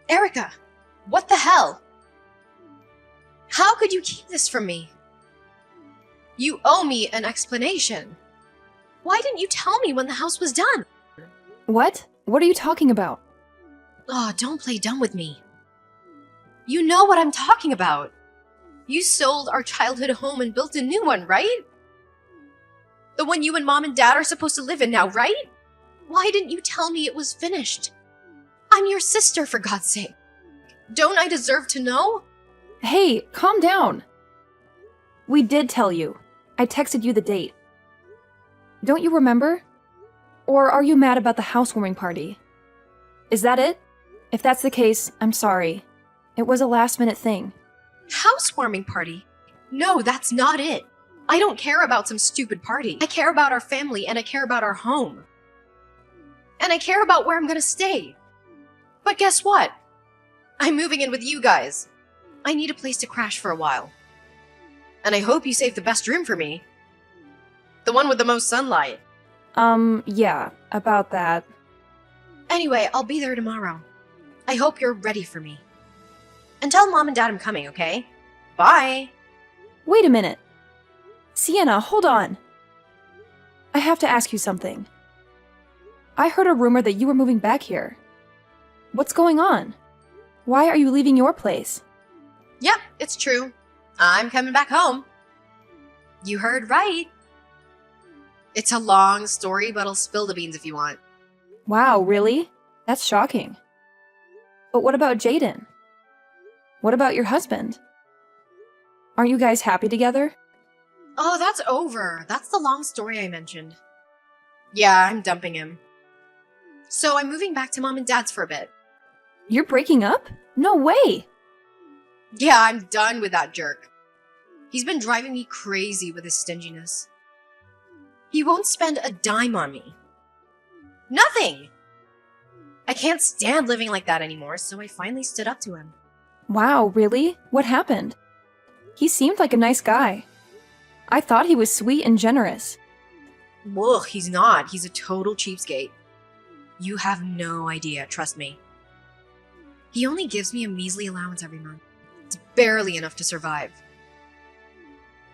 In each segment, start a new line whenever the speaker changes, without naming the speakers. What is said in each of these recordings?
Erica, what the hell? How could you keep this from me? You owe me an explanation. Why didn't you tell me when the house was done?
What? What are you talking about?
Oh, don't play dumb with me. You know what I'm talking about. You sold our childhood home and built a new one, right? The one you and Mom and Dad are supposed to live in now, right? Why didn't you tell me it was finished? I'm your sister, for God's sake. Don't I deserve to know?
Hey, calm down. We did tell you. I texted you the date. Don't you remember? Or are you mad about the housewarming party? Is that it? If that's the case, I'm sorry. It was a last-minute thing.
Housewarming party? No, that's not it. I don't care about some stupid party. I care about our family and I care about our home. And I care about where I'm gonna stay. But guess what? I'm moving in with you guys. I need a place to crash for a while. And I hope you saved the best room for me. The one with the most sunlight.
Yeah, about that.
Anyway, I'll be there tomorrow. I hope you're ready for me. And tell Mom and Dad I'm coming, okay? Bye!
Wait a minute. Sienna, hold on. I have to ask you something. I heard a rumor that you were moving back here. What's going on? Why are you leaving your place?
Yep, it's true. I'm coming back home. You heard right. It's a long story, but I'll spill the beans if you want.
Wow, really? That's shocking. But what about Jaden? What about your husband? Aren't you guys happy together?
Oh, that's over. That's the long story I mentioned. Yeah, I'm dumping him. So I'm moving back to Mom and Dad's for a bit.
You're breaking up? No way!
Yeah, I'm done with that jerk. He's been driving me crazy with his stinginess. He won't spend a dime on me. Nothing! I can't stand living like that anymore, so I finally stood up to him.
Wow, really? What happened? He seemed like a nice guy. I thought he was sweet and generous.
Ugh, he's not. He's a total cheapskate. You have no idea, trust me. He only gives me a measly allowance every month. It's barely enough to survive.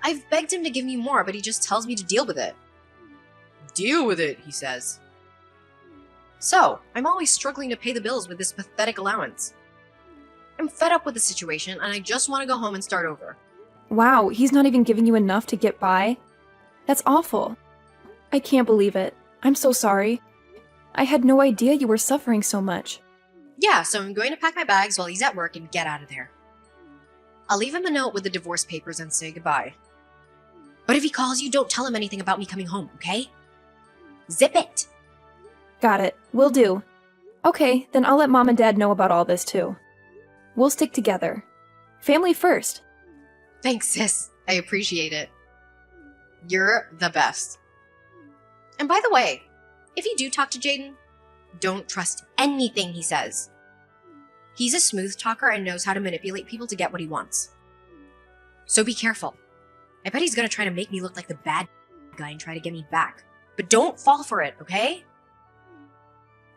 I've begged him to give me more, but he just tells me to deal with it. Deal with it, he says. So, I'm always struggling to pay the bills with this pathetic allowance. I'm fed up with the situation, and I just want to go home and start over.
Wow, he's not even giving you enough to get by? That's awful. I can't believe it. I'm so sorry. I had no idea you were suffering so much.
Yeah, so I'm going to pack my bags while he's at work and get out of there. I'll leave him a note with the divorce papers and say goodbye. But if he calls you, don't tell him anything about me coming home, okay? Zip it!
Got it. Will do. Okay, then I'll let Mom and Dad know about all this too. We'll stick together. Family first.
Thanks, sis. I appreciate it. You're the best. And by the way, if you do talk to Jaden, don't trust anything he says. He's a smooth talker and knows how to manipulate people to get what he wants. So be careful. I bet he's gonna try to make me look like the bad guy and try to get me back. But don't fall for it, okay?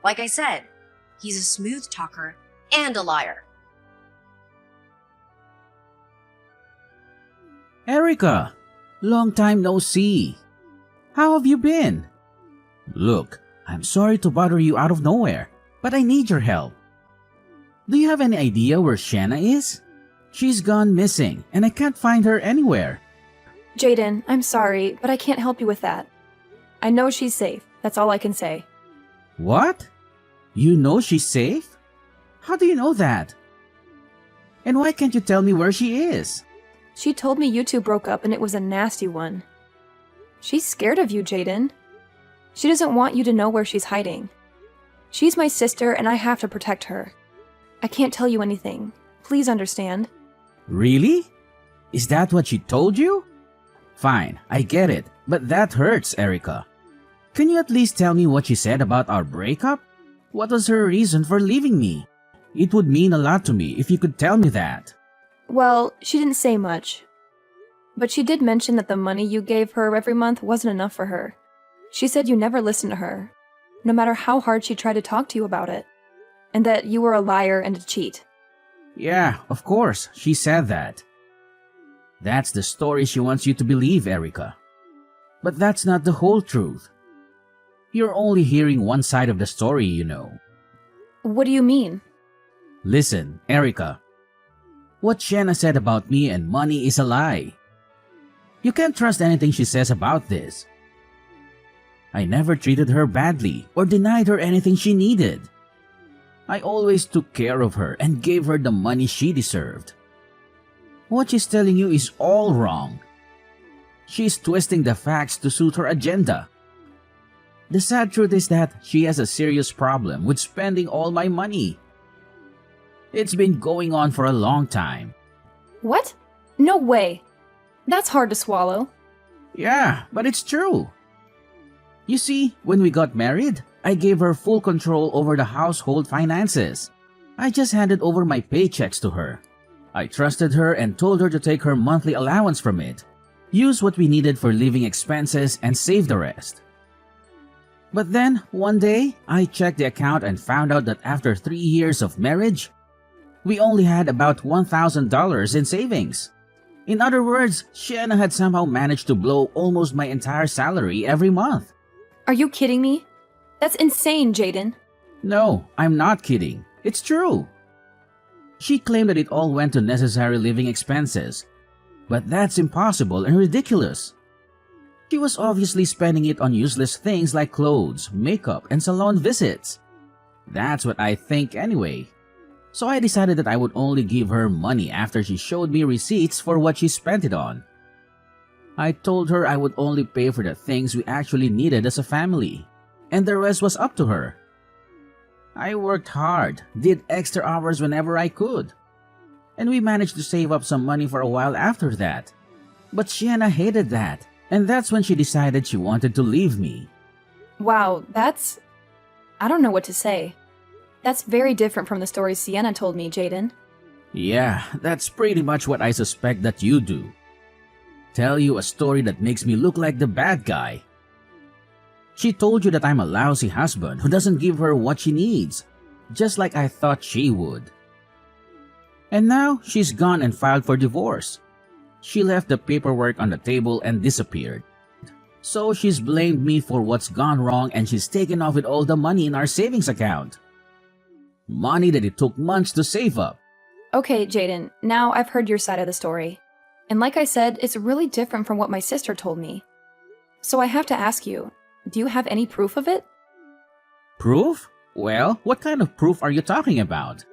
Like I said, he's a smooth talker and a liar.
Erica, long time no see. How have you been? Look, I'm sorry to bother you out of nowhere, but I need your help. Do you have any idea where Shanna is? She's gone missing, and I can't find her anywhere.
Jaden, I'm sorry, but I can't help you with that. I know she's safe. That's all I can say.
What? You know she's safe? How do you know that? And why can't you tell me where she is?
She told me you two broke up and it was a nasty one. She's scared of you, Jaden. She doesn't want you to know where she's hiding. She's my sister and I have to protect her. I can't tell you anything. Please understand.
Really? Is that what she told you? Fine, I get it, but that hurts, Erica. Can you at least tell me what she said about our breakup? What was her reason for leaving me? It would mean a lot to me if you could tell me that.
Well, she didn't say much. But she did mention that the money you gave her every month wasn't enough for her. She said you never listened to her, no matter how hard she tried to talk to you about it. and that you were a liar and a cheat.
Yeah, of course, she said that. That's the story she wants you to believe, Erica. But that's not the whole truth. You're only hearing one side of the story, you know.
What do you mean?
Listen, Erica. What Sienna said about me and money is a lie. You can't trust anything she says about this. I never treated her badly or denied her anything she needed. I always took care of her and gave her the money she deserved. What she's telling you is all wrong. She's twisting the facts to suit her agenda. The sad truth is that she has a serious problem with spending all my money. It's been going on for a long time.
What? No way. That's hard to swallow.
Yeah, but it's true. You see, when we got married, I gave her full control over the household finances. I just handed over my paychecks to her. I trusted her and told her to take her monthly allowance from it, use what we needed for living expenses, and save the rest. But then, one day, I checked the account and found out that after 3 years of marriage, we only had about $1,000 in savings. In other words, Sienna had somehow managed to blow almost my entire salary every month.
Are you kidding me? That's insane, Jaden.
No, I'm not kidding. It's true. She claimed that it all went to necessary living expenses, but that's impossible and ridiculous. She was obviously spending it on useless things like clothes, makeup, and salon visits. That's what I think anyway. So I decided that I would only give her money after she showed me receipts for what she spent it on. I told her I would only pay for the things we actually needed as a family, and the rest was up to her. I worked hard, did extra hours whenever I could, and we managed to save up some money for a while after that. But Sienna hated that, and that's when she decided she wanted to leave me.
Wow, I don't know what to say. That's very different from the stories Sienna told me, Jaden.
Yeah, that's pretty much what I suspect that you do. Tell you a story that makes me look like the bad guy. She told you that I'm a lousy husband who doesn't give her what she needs, just like I thought she would. And now she's gone and filed for divorce. She left the paperwork on the table and disappeared. So she's blamed me for what's gone wrong and she's taken off with all the money in our savings account. Money that it took months to save up.
Okay, Jaden, now I've heard your side of the story. And like I said, it's really different from what my sister told me. So I have to ask you, do you have any proof of it?
Proof? Well, what kind of proof are you talking about?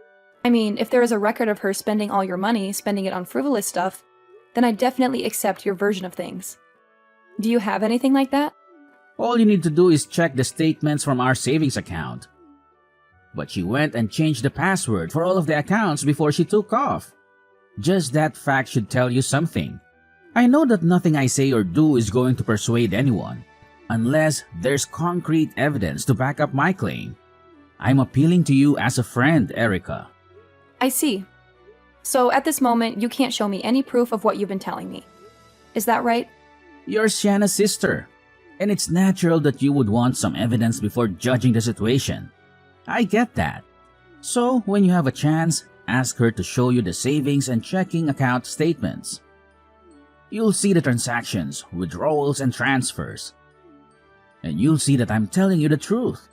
I mean, if there is a record of her spending all your money, spending it on frivolous stuff, then I definitely accept your version of things. Do you have anything like that?
All you need to do is check the statements from our savings account. But she went and changed the password for all of the accounts before she took off. Just that fact should tell you something. I know that nothing I say or do is going to persuade anyone, unless there's concrete evidence to back up my claim. I'm appealing to you as a friend, Erica.
I see. So at this moment, you can't show me any proof of what you've been telling me. Is that right?
You're Sienna's sister, and it's natural that you would want some evidence before judging the situation. I get that. So when you have a chance, ask her to show you the savings and checking account statements. You'll see the transactions, withdrawals, and transfers. And you'll see that I'm telling you the truth.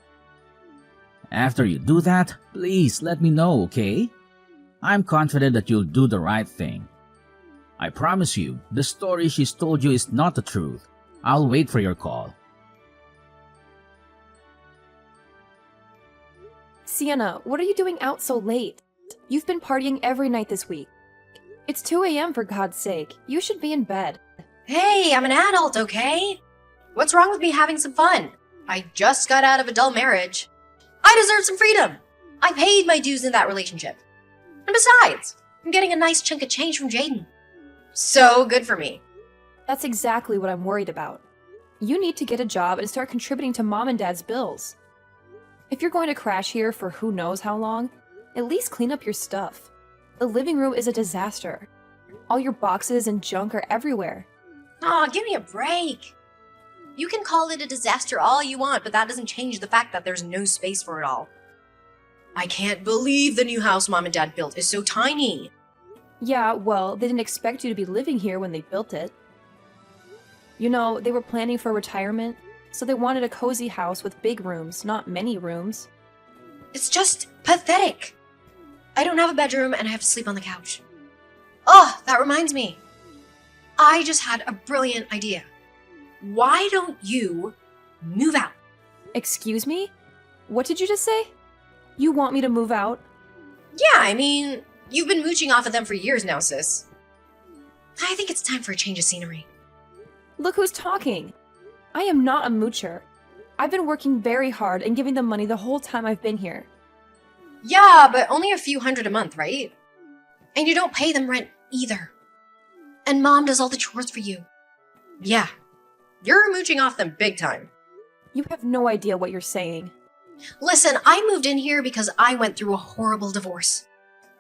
After you do that, please let me know, okay? I'm confident that you'll do the right thing. I promise you, the story she's told you is not the truth. I'll wait for your call.
Sienna, what are you doing out so late? You've been partying every night this week. It's 2 a.m. for God's sake. You should be in bed.
Hey, I'm an adult, okay? What's wrong with me having some fun? I just got out of a dull marriage. I deserve some freedom. I paid my dues in that relationship. And besides, I'm getting a nice chunk of change from Jaden. So good for me.
That's exactly what I'm worried about. You need to get a job and start contributing to Mom and Dad's bills. If you're going to crash here for who knows how long, at least clean up your stuff. The living room is a disaster. All your boxes and junk are everywhere.
Aw, give me a break. You can call it a disaster all you want, but that doesn't change the fact that there's no space for it all. I can't believe the new house Mom and Dad built is so tiny.
Yeah, well, they didn't expect you to be living here when they built it. You know, they were planning for retirement, so they wanted a cozy house with big rooms, not many rooms.
It's just pathetic. I don't have a bedroom and I have to sleep on the couch. Oh, that reminds me. I just had a brilliant idea. Why don't you move out?
Excuse me? What did you just say? You want me to move out?
Yeah, I mean, you've been mooching off of them for years now, sis. I think it's time for a change of scenery.
Look who's talking. I am not a moocher. I've been working very hard and giving them money the whole time I've been here.
Yeah, but only a few hundred a month, right? And you don't pay them rent either. And Mom does all the chores for you. Yeah, you're mooching off them big time.
You have no idea what you're saying.
Listen, I moved in here because I went through a horrible divorce.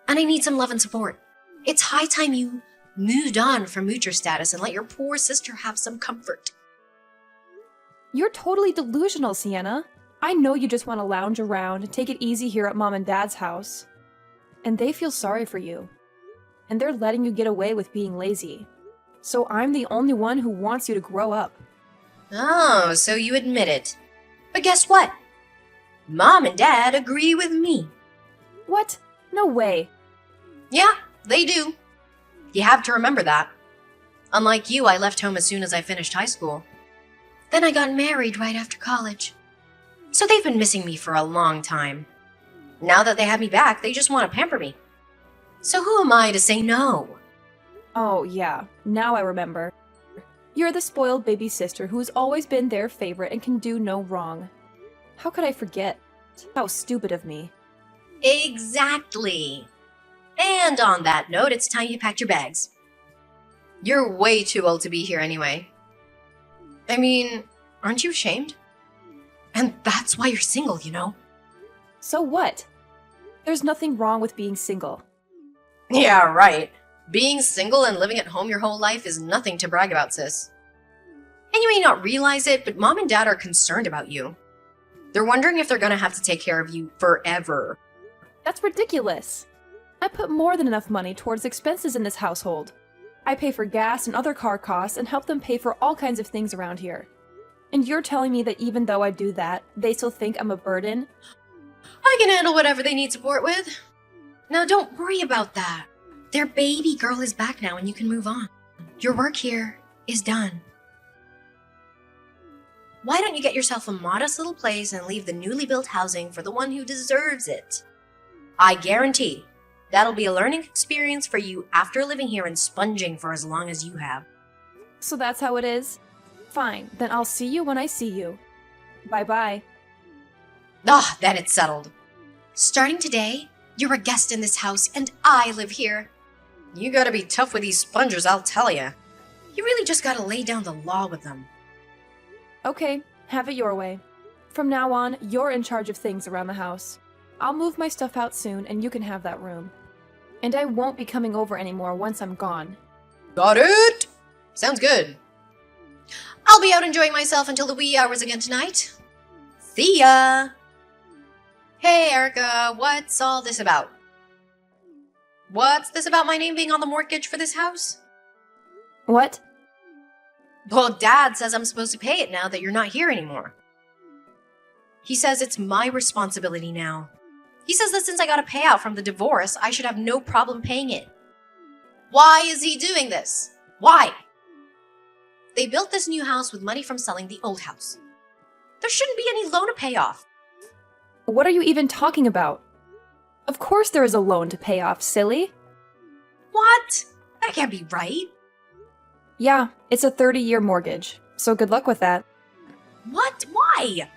And I need some love and support. It's high time you moved on from moocher status and let your poor sister have some comfort.
You're totally delusional, Sienna. I know you just want to lounge around and take it easy here at Mom and Dad's house. And they feel sorry for you. And they're letting you get away with being lazy. So I'm the only one who wants you to grow up.
Oh, so you admit it. But guess what? Mom and Dad agree with me.
What? No way.
Yeah, they do. You have to remember that. Unlike you, I left home as soon as I finished high school. Then I got married right after college. So they've been missing me for a long time. Now that they have me back, they just want to pamper me. So who am I to say no?
Oh, yeah. Now I remember. You're the spoiled baby sister who's always been their favorite and can do no wrong. How could I forget? How stupid of me.
Exactly. And on that note, it's time you packed your bags. You're way too old to be here anyway. I mean, aren't you ashamed? And that's why you're single, you know?
So what? There's nothing wrong with being single.
Yeah, right. Being single and living at home your whole life is nothing to brag about, sis. And you may not realize it, but Mom and Dad are concerned about you. They're wondering if they're gonna have to take care of you forever.
That's ridiculous. I put more than enough money towards expenses in this household. I pay for gas and other car costs and help them pay for all kinds of things around here. And you're telling me that even though I do that, they still think I'm a burden?
I can handle whatever they need support with. Now don't worry about that. Their baby girl is back now and you can move on. Your work here is done. Why don't you get yourself a modest little place and leave the newly built housing for the one who deserves it? I guarantee that'll be a learning experience for you after living here and sponging for as long as you have.
So that's how it is? Fine, then I'll see you when I see you. Bye-bye.
Ah, then it's settled. Starting today, you're a guest in this house and I live here. You gotta be tough with these spongers, I'll tell ya. You really just gotta lay down the law with them.
Okay, have it your way. From now on, you're in charge of things around the house. I'll move my stuff out soon and you can have that room. And I won't be coming over anymore once I'm gone.
Got it! Sounds good. I'll be out enjoying myself until the wee hours again tonight. See ya! Hey, Erica, what's all this about? What's this about my name being on the mortgage for this house?
What?
Well, Dad says I'm supposed to pay it now that you're not here anymore. He says it's my responsibility now. He says that since I got a payout from the divorce, I should have no problem paying it. Why is he doing this? Why? They built this new house with money from selling the old house. There shouldn't be any loan to pay off.
What are you even talking about? Of course there is a loan to pay off, silly.
What? That can't be right.
Yeah, it's a 30-year mortgage, so good luck with that.
What? Why?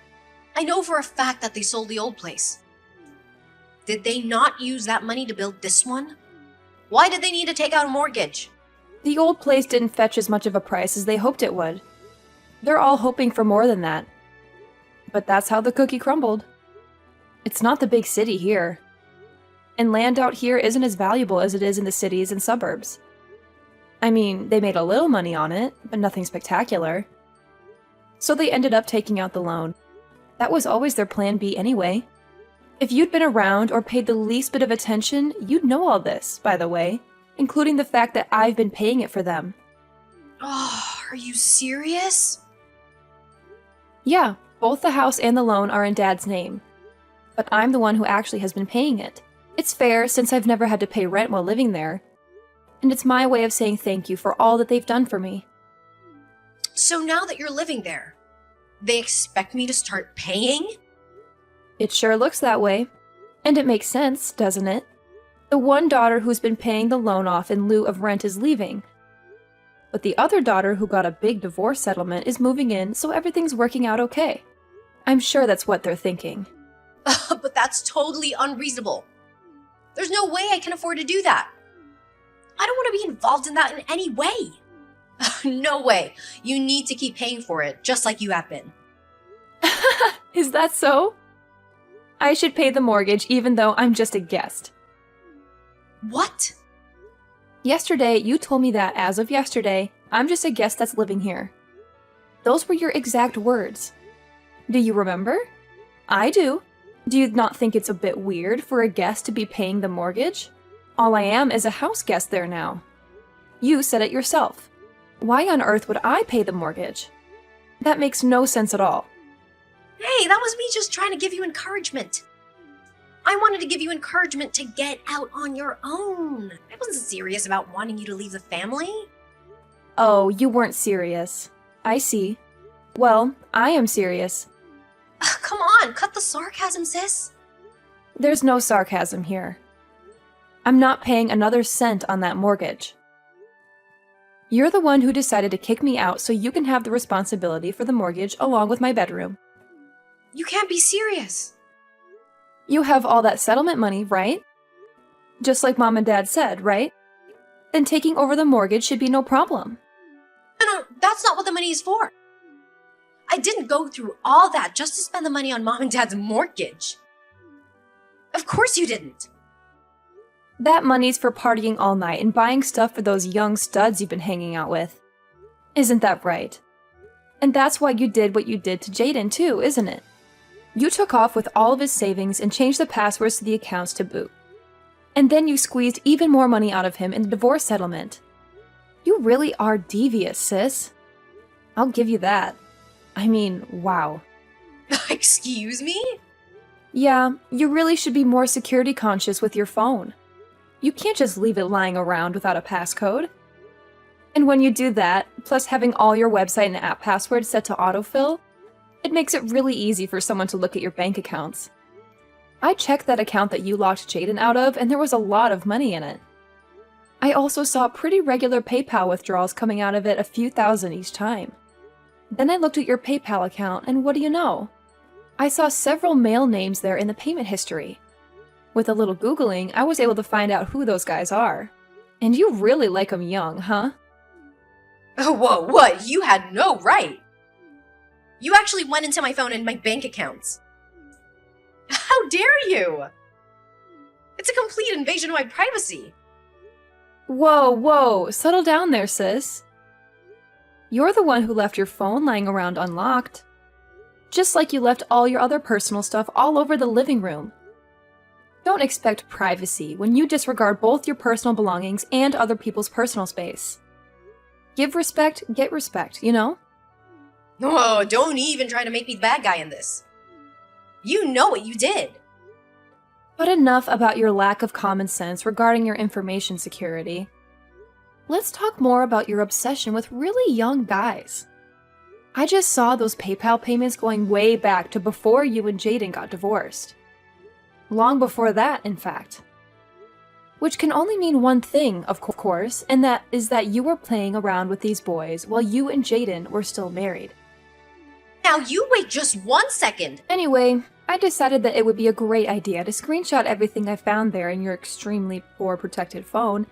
I know for a fact that they sold the old place. Did they not use that money to build this one? Why did they need to take out a mortgage?
The old place didn't fetch as much of a price as they hoped it would. They're all hoping for more than that. But that's how the cookie crumbled. It's not the big city here. And land out here isn't as valuable as it is in the cities and suburbs. I mean, they made a little money on it, but nothing spectacular. So they ended up taking out the loan. That was always their plan B anyway. If you'd been around or paid the least bit of attention, you'd know all this, by the way, including the fact that I've been paying it for them.
Oh, are you serious?
Yeah, both the house and the loan are in Dad's name. But I'm the one who actually has been paying it. It's fair since I've never had to pay rent while living there. And it's my way of saying thank you for all that they've done for me.
So now that you're living there, they expect me to start paying?
It sure looks that way. And it makes sense, doesn't it? The one daughter who's been paying the loan off in lieu of rent is leaving. But the other daughter who got a big divorce settlement is moving in, so everything's working out okay. I'm sure that's what they're thinking.
But that's totally unreasonable. There's no way I can afford to do that. I don't want to be involved in that in any way. No way. You need to keep paying for it, just like you have been.
Is that so? I should pay the mortgage even though I'm just a guest.
What?
Yesterday, you told me that as of yesterday, I'm just a guest that's living here. Those were your exact words. Do you remember? I do. Do you not think it's a bit weird for a guest to be paying the mortgage? All I am is a house guest there now. You said it yourself. Why on earth would I pay the mortgage? That makes no sense at all.
Hey, that was me just trying to give you encouragement. I wanted to give you encouragement to get out on your own. I wasn't serious about wanting you to leave the family.
Oh, you weren't serious. I see. Well, I am serious.
Come on, cut the sarcasm, sis.
There's no sarcasm here. I'm not paying another cent on that mortgage. You're the one who decided to kick me out so you can have the responsibility for the mortgage along with my bedroom.
You can't be serious.
You have all that settlement money, right? Just like Mom and Dad said, right? Then taking over the mortgage should be no problem.
No, that's not what the money is for. I didn't go through all that just to spend the money on Mom and Dad's mortgage. Of course you didn't.
That money's for partying all night and buying stuff for those young studs you've been hanging out with. Isn't that right? And that's why you did what you did to Jaden too, isn't it? You took off with all of his savings and changed the passwords to the accounts to boot. And then you squeezed even more money out of him in the divorce settlement. You really are devious, sis. I'll give you that. I mean, wow.
Excuse me?
Yeah, you really should be more security conscious with your phone. You can't just leave it lying around without a passcode. And when you do that, plus having all your website and app passwords set to autofill, it makes it really easy for someone to look at your bank accounts. I checked that account that you locked Jaden out of, and there was a lot of money in it. I also saw pretty regular PayPal withdrawals coming out of it a few thousand each time. Then I looked at your PayPal account, and what do you know? I saw several male names there in the payment history. With a little Googling, I was able to find out who those guys are. And you really like them young, huh?
Whoa, what? You had no right. You actually went into my phone and my bank accounts. How dare you? It's a complete invasion of my privacy.
Whoa, settle down there, sis. You're the one who left your phone lying around unlocked. Just like you left all your other personal stuff all over the living room. Don't expect privacy when you disregard both your personal belongings and other people's personal space. Give respect, get respect, you know?
Oh, don't even try to make me the bad guy in this. You know what you did.
But enough about your lack of common sense regarding your information security. Let's talk more about your obsession with really young guys. I just saw those PayPal payments going way back to before you and Jaden got divorced. Long before that, in fact. Which can only mean one thing, of course, and that is that you were playing around with these boys while you and Jaden were still married.
Now you wait just 1 second.
Anyway, I decided that it would be a great idea to screenshot everything I found there in your extremely poor protected phone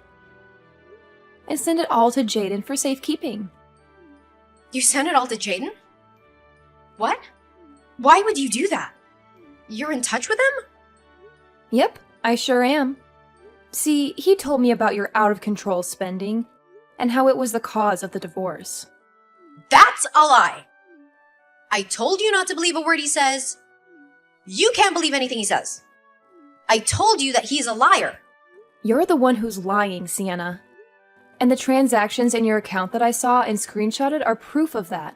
and send it all to Jaden for safekeeping.
You sent it all to Jaden? What? Why would you do that? You're in touch with him?
Yep, I sure am. See, he told me about your out-of-control spending and how it was the cause of the divorce.
That's a lie. I told you not to believe a word he says. You can't believe anything he says. I told you that he's a liar.
You're the one who's lying, Sienna. And the transactions in your account that I saw and screenshotted are proof of that.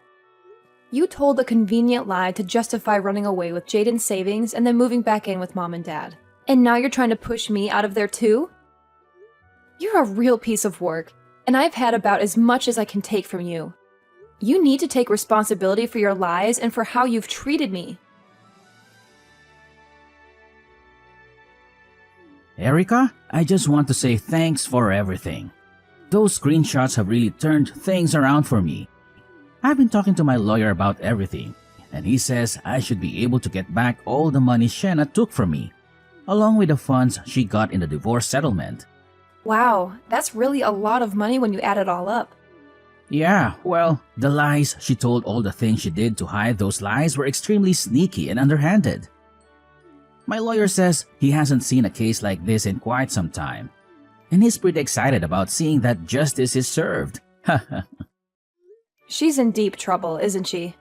You told a convenient lie to justify running away with Jaden's savings and then moving back in with Mom and Dad. And now you're trying to push me out of there too? You're a real piece of work, and I've had about as much as I can take from you. You need to take responsibility for your lies and for how you've treated me.
Erica, I just want to say thanks for everything. Those screenshots have really turned things around for me. I've been talking to my lawyer about everything, and he says I should be able to get back all the money Shenna took from me, along with the funds she got in the divorce settlement.
Wow, that's really a lot of money when you add it all up.
Yeah, well, the lies she told, all the things she did to hide those lies were extremely sneaky and underhanded. My lawyer says he hasn't seen a case like this in quite some time, and he's pretty excited about seeing that justice is served.
She's in deep trouble, isn't she?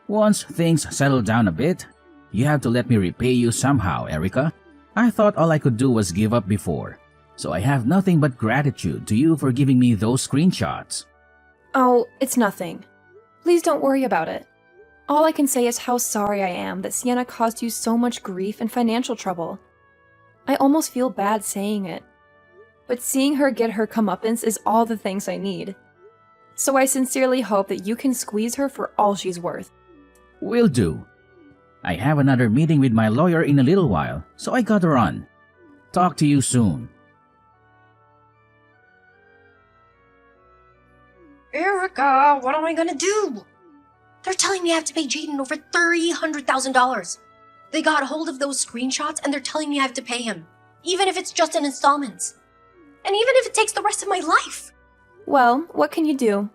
Once things settle down a bit, you have to let me repay you somehow, Erica. I thought all I could do was give up before, so I have nothing but gratitude to you for giving me those screenshots.
Oh, it's nothing. Please don't worry about it. All I can say is how sorry I am that Sienna caused you so much grief and financial trouble. I almost feel bad saying it, but seeing her get her comeuppance is all the thanks I need. So I sincerely hope that you can squeeze her for all she's worth.
Will do. I have another meeting with my lawyer in a little while, so I gotta run. Talk to you soon.
Erica, what am I gonna do? They're telling me I have to pay Jaden over $300,000. They got a hold of those screenshots and they're telling me I have to pay him, even if it's just in installments. And even if it takes the rest of my life.
Well, what can you do?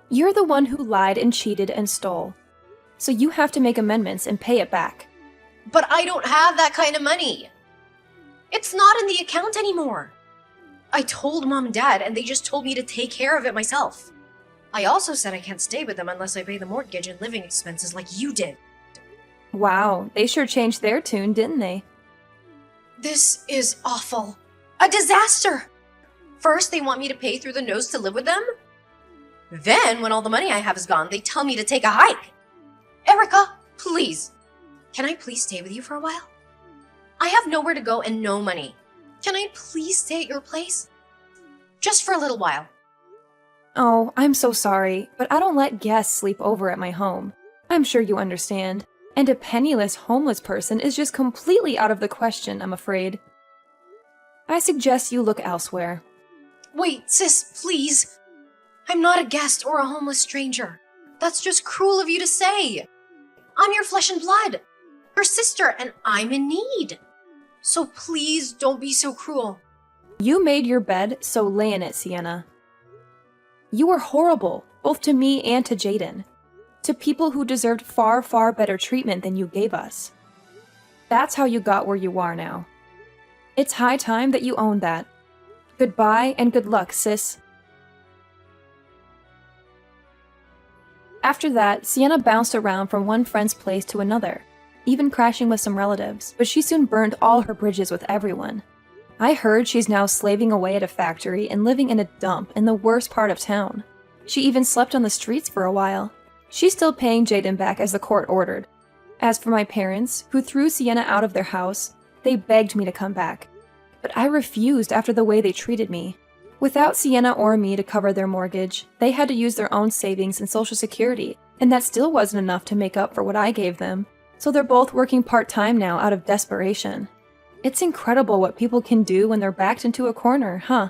You're the one who lied and cheated and stole. So you have to make amendments and pay it back.
But I don't have that kind of money. It's not in the account anymore. I told Mom and Dad and they just told me to take care of it myself. I also said I can't stay with them unless I pay the mortgage and living expenses like you did.
Wow, they sure changed their tune, didn't they?
This is awful. A disaster! First, they want me to pay through the nose to live with them. Then, when all the money I have is gone, they tell me to take a hike. Erica, please. Can I please stay with you for a while? I have nowhere to go and no money. Can I please stay at your place? Just for a little while.
Oh, I'm so sorry, but I don't let guests sleep over at my home. I'm sure you understand. And a penniless homeless person is just completely out of the question, I'm afraid. I suggest you look elsewhere.
Wait, sis, please. I'm not a guest or a homeless stranger. That's just cruel of you to say. I'm your flesh and blood, your sister, and I'm in need. So please don't be so cruel.
You made your bed, so lay in it, Sienna. You were horrible, both to me and to Jaden. To people who deserved far, far better treatment than you gave us. That's how you got where you are now. It's high time that you own that. Goodbye and good luck, sis. After that, Sienna bounced around from one friend's place to another, even crashing with some relatives, but she soon burned all her bridges with everyone. I heard she's now slaving away at a factory and living in a dump in the worst part of town. She even slept on the streets for a while. She's still paying Jaden back as the court ordered. As for my parents, who threw Sienna out of their house, they begged me to come back. But I refused after the way they treated me. Without Sienna or me to cover their mortgage, they had to use their own savings and Social Security, and that still wasn't enough to make up for what I gave them. So they're both working part-time now out of desperation. It's incredible what people can do when they're backed into a corner, huh?